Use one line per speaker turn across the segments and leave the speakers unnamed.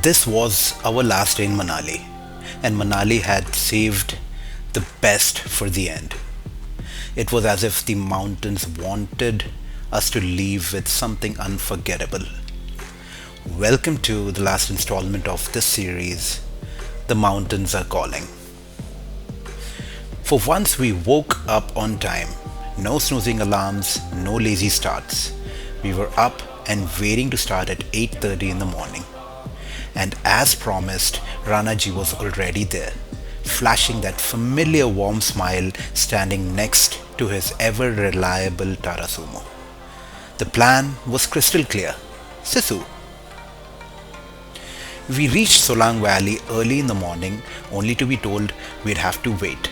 This was our last day in Manali, and Manali had saved the best for the end. It was as if the mountains wanted us to leave with something unforgettable. Welcome to the last installment of this series, The Mountains Are Calling. For once, we woke up on time. No snoozing alarms, no lazy starts. We were up and waiting to start at 8:30 in the morning. And as promised, Rana Ji was already there, flashing that familiar warm smile standing next to his ever reliable Tata Sumo. The plan was crystal clear. Sissu. We reached Solang Valley early in the morning, only to be told we'd have to wait.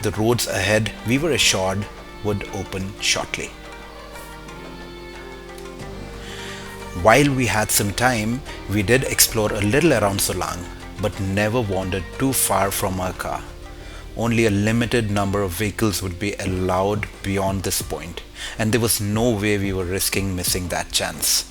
The roads ahead, we were assured, would open shortly. While we had some time, we did explore a little around Solang, but never wandered too far from our car. Only a limited number of vehicles would be allowed beyond this point, and there was no way we were risking missing that chance.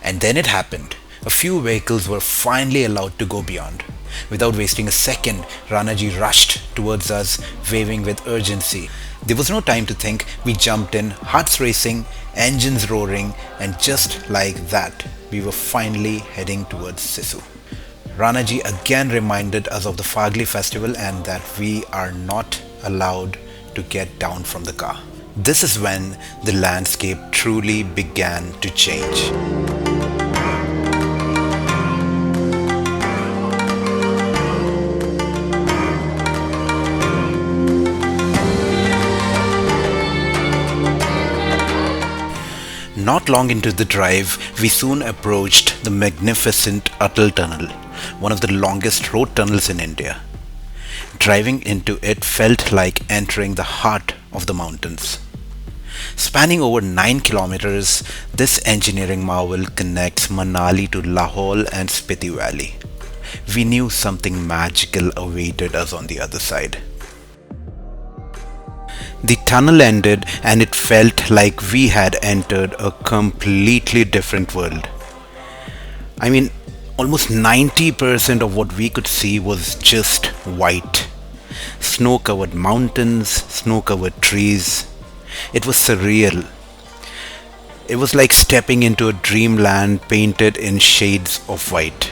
And then it happened. A few vehicles were finally allowed to go beyond. Without wasting a second, Rana Ji rushed towards us, waving with urgency. There was no time to think. We jumped in, hearts racing, engines roaring, and just like that, we were finally heading towards Sissu. Rana Ji again reminded us of the Fagli festival and that we are not allowed to get down from the car. This is when the landscape truly began to change. Not long into the drive, we soon approached the magnificent Atal Tunnel, one of the longest road tunnels in India. Driving into it felt like entering the heart of the mountains. Spanning over 9 kilometers, this engineering marvel connects Manali to Lahore and Spiti Valley. We knew something magical awaited us on the other side. The tunnel ended and it felt like we had entered a completely different world. I mean, almost 90% of what we could see was just white. Snow-covered mountains, snow-covered trees. It was surreal. It was like stepping into a dreamland painted in shades of white.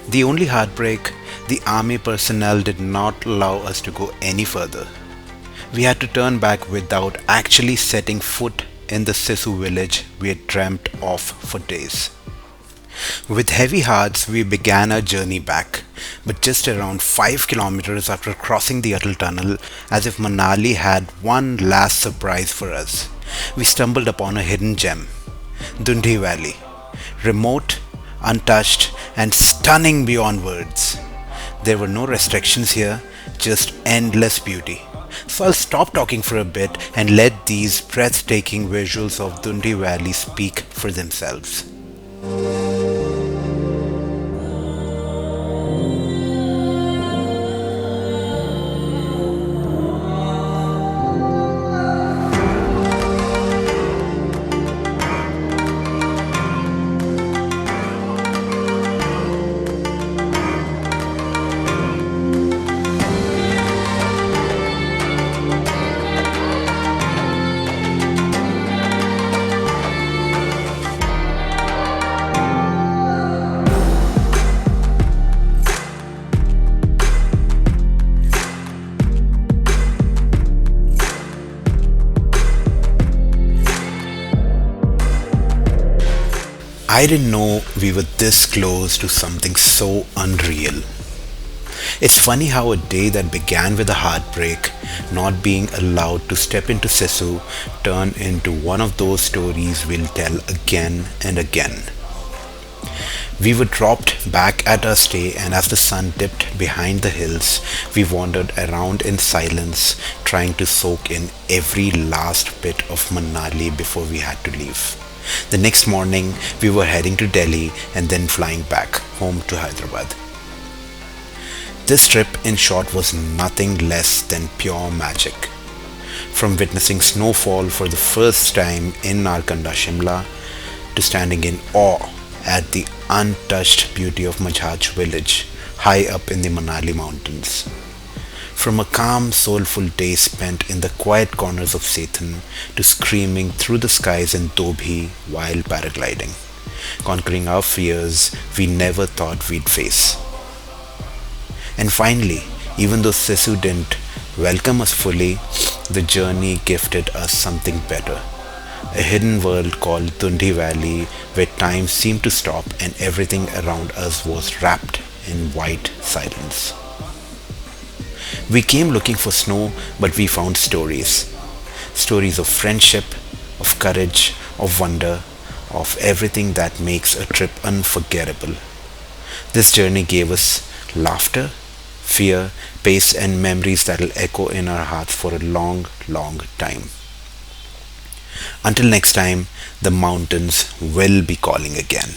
The only heartbreak, the army personnel did not allow us to go any further. We had to turn back without actually setting foot in the Sissu village we had dreamt of for days. With heavy hearts, we began our journey back, but just around 5 kilometers after crossing the Atal Tunnel, as if Manali had one last surprise for us, we stumbled upon a hidden gem, Dundhi Valley, remote, untouched, and stunning beyond words. There were no restrictions here, just endless beauty. So I'll stop talking for a bit and let these breathtaking visuals of Dundhi Valley speak for themselves. I didn't know we were this close to something so unreal. It's funny how a day that began with a heartbreak, not being allowed to step into Sissu, turned into one of those stories we'll tell again and again. We were dropped back at our stay, and as the sun dipped behind the hills, we wandered around in silence, trying to soak in every last bit of Manali before we had to leave. The next morning, we were heading to Delhi and then flying back home to Hyderabad. This trip, in short, was nothing less than pure magic. From witnessing snowfall for the first time in Narkanda Shimla to standing in awe at the untouched beauty of Majhaj village high up in the Manali mountains. From a calm, soulful day spent in the quiet corners of Sethan to screaming through the skies in Dobhi while paragliding, conquering our fears we never thought we'd face. And finally, even though Sissu didn't welcome us fully, the journey gifted us something better. A hidden world called Dundhi Valley where time seemed to stop and everything around us was wrapped in white silence. We came looking for snow, but we found stories. Stories of friendship, of courage, of wonder, of everything that makes a trip unforgettable. This journey gave us laughter, fear, pace, and memories that'll echo in our hearts for a long, long time. Until next time, the mountains will be calling again.